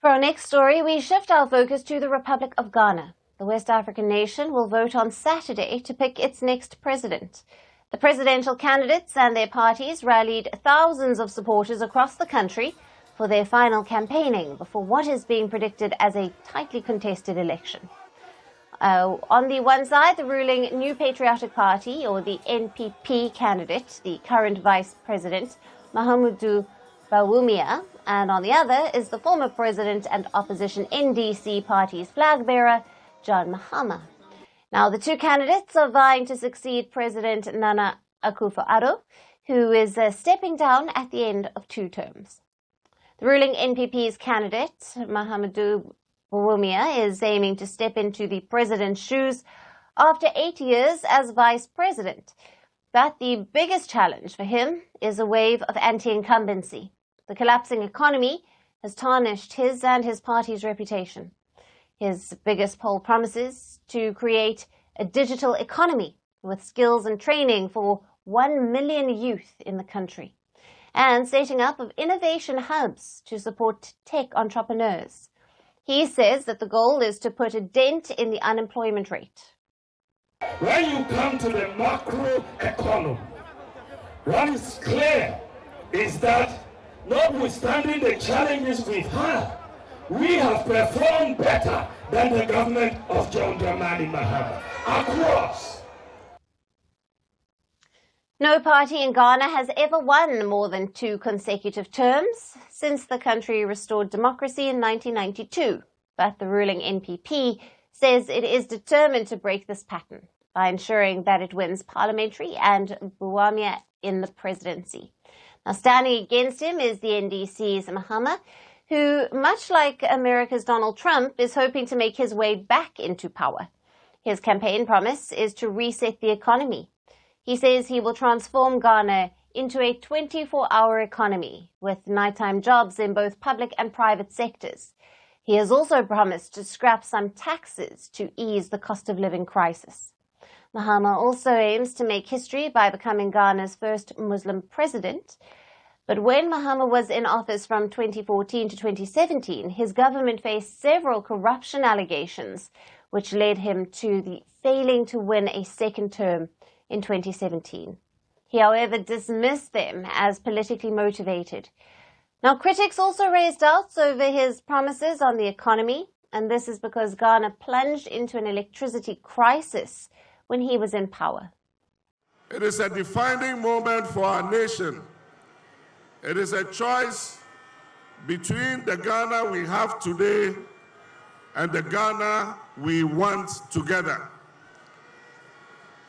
For our next story, we shift our focus to the Republic of Ghana. The West African nation will vote on Saturday to pick its next president. The presidential candidates and their parties rallied thousands of supporters across the country for their final campaigning before what is being predicted as a tightly contested election. On the one side, the ruling New Patriotic Party, or the NPP candidate, the current Vice President Mahamadu Bawumia, and on the other is the former president and opposition NDC party's flag bearer, John Mahama. Now, the two candidates are vying to succeed President Nana Akufo-Addo, who is stepping down at the end of 2 terms. The ruling NPP's candidate, Mahamadu Bawumia, is aiming to step into the president's shoes after 8 years as vice president. But the biggest challenge for him is a wave of anti-incumbency. The collapsing economy has tarnished his and his party's reputation. His biggest poll promises to create a digital economy with skills and training for 1 million youth in the country, and setting up of innovation hubs to support tech entrepreneurs. He says that the goal is to put a dent in the unemployment rate. When you come to the macro economy, what is clear is that notwithstanding the challenges we've had, we have performed better than the government of John Mahama across. No party in Ghana has ever won more than 2 consecutive terms since the country restored democracy in 1992. But the ruling NPP says it is determined to break this pattern by ensuring that it wins parliamentary and Bawumia in the presidency. Now, standing against him is the NDC's Mahama, who, much like America's Donald Trump, is hoping to make his way back into power. His campaign promise is to reset the economy. He says he will transform Ghana into a 24-hour economy with nighttime jobs in both public and private sectors. He has also promised to scrap some taxes to ease the cost of living crisis. Mahama also aims to make history by becoming Ghana's first Muslim president. But when Mahama was in office from 2014 to 2017, his government faced several corruption allegations, which led him to the failing to win a second term in 2017. He, however, dismissed them as politically motivated. Now, critics also raised doubts over his promises on the economy, and this is because Ghana plunged into an electricity crisis when he was in power. It is a defining moment for our nation. It is a choice between the Ghana we have today and the Ghana we want together.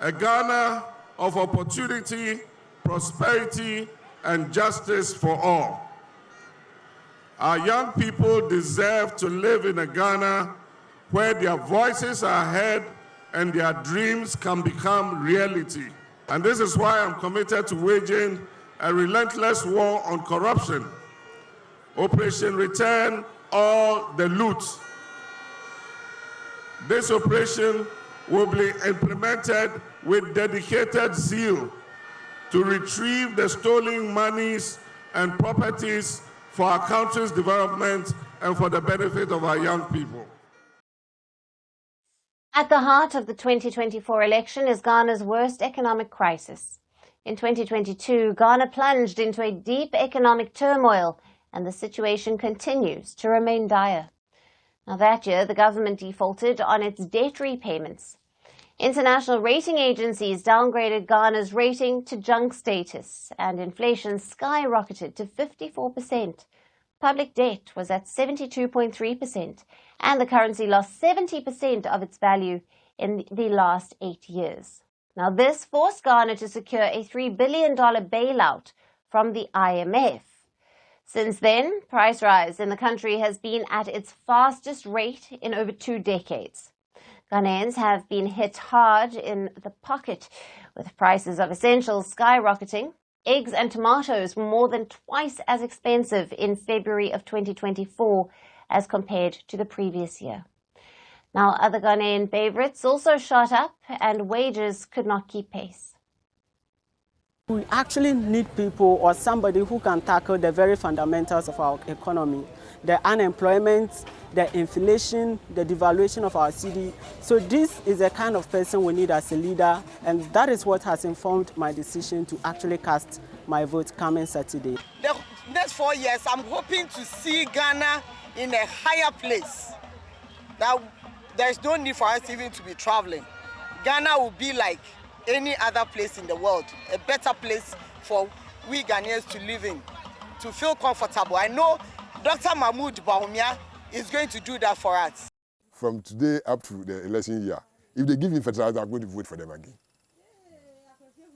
A Ghana of opportunity, prosperity, and justice for all. Our young people deserve to live in a Ghana where their voices are heard and their dreams can become reality. And this is why I'm committed to waging a relentless war on corruption. Operation Return All the Loot. This operation will be implemented with dedicated zeal to retrieve the stolen monies and properties for our country's development and for the benefit of our young people. At the heart of the 2024 election is Ghana's worst economic crisis. In 2022, Ghana plunged into a deep economic turmoil, and the situation continues to remain dire. Now, that year, the government defaulted on its debt repayments. International rating agencies downgraded Ghana's rating to junk status, and inflation skyrocketed to 54%. Public debt was at 72.3%, and the currency lost 70% of its value in the last 8 years. Now, this forced Ghana to secure a $3 billion bailout from the IMF. Since then, price rise in the country has been at its fastest rate in over 2 decades. Ghanaians have been hit hard in the pocket, with prices of essentials skyrocketing. Eggs and tomatoes were more than twice as expensive in February of 2024 as compared to the previous year. Now, other Ghanaian favorites also shot up, and wages could not keep pace. We actually need people or somebody who can tackle the very fundamentals of our economy. the unemployment, the inflation, the devaluation of our cedi. So this is the kind of person we need as a leader, and that is what has informed my decision to actually cast my vote coming Saturday. The next 4 years, I'm hoping to see Ghana in a higher place. Now, there's no need for us even to be traveling. Ghana will be like any other place in the world, a better place for we Ghanaians to live in, to feel comfortable. I know Dr. Mahamadu Bawumia is going to do that for us. From today up to the election year, if they give me fertilizer, I'm going to vote for them again,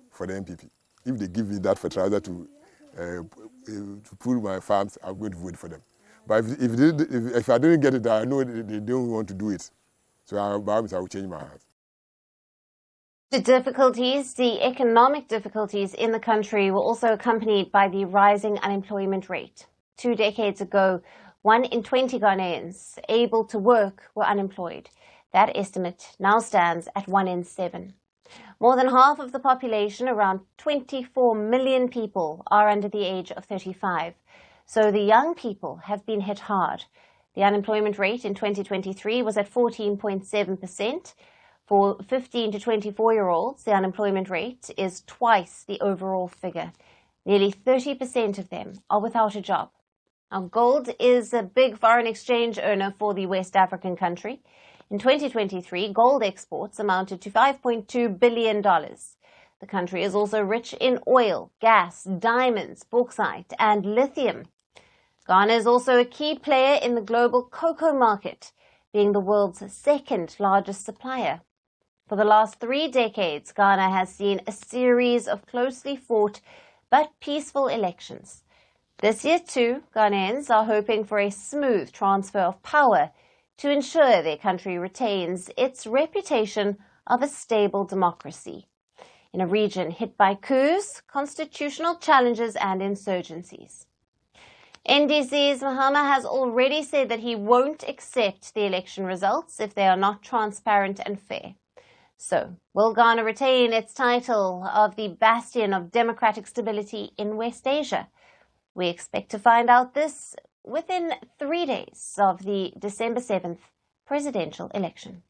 for the MPP. If they give me that fertilizer to pull my farms, I'm going to vote for them. But if I didn't get it, I know they don't want to do it. So I will change my heart. The economic difficulties in the country were also accompanied by the rising unemployment rate. 2 decades ago, 1 in 20 Ghanaians able to work were unemployed. That estimate now stands at 1 in 7. More than half of the population, around 24 million people, are under the age of 35. So the young people have been hit hard. The unemployment rate in 2023 was at 14.7%. For 15 to 24-year-olds, the unemployment rate is twice the overall figure. Nearly 30% of them are without a job. Now, gold is a big foreign exchange earner for the West African country. In 2023, gold exports amounted to $5.2 billion. The country is also rich in oil, gas, diamonds, bauxite, and lithium. Ghana is also a key player in the global cocoa market, being the world's second largest supplier. For the last 3 decades, Ghana has seen a series of closely fought but peaceful elections. This year, too, Ghanaians are hoping for a smooth transfer of power to ensure their country retains its reputation of a stable democracy in a region hit by coups, constitutional challenges, and insurgencies. NDC's Mahama has already said that he won't accept the election results if they are not transparent and fair. So, will Ghana retain its title of the bastion of democratic stability in West Asia? We expect to find out this within 3 days of the December 7th presidential election.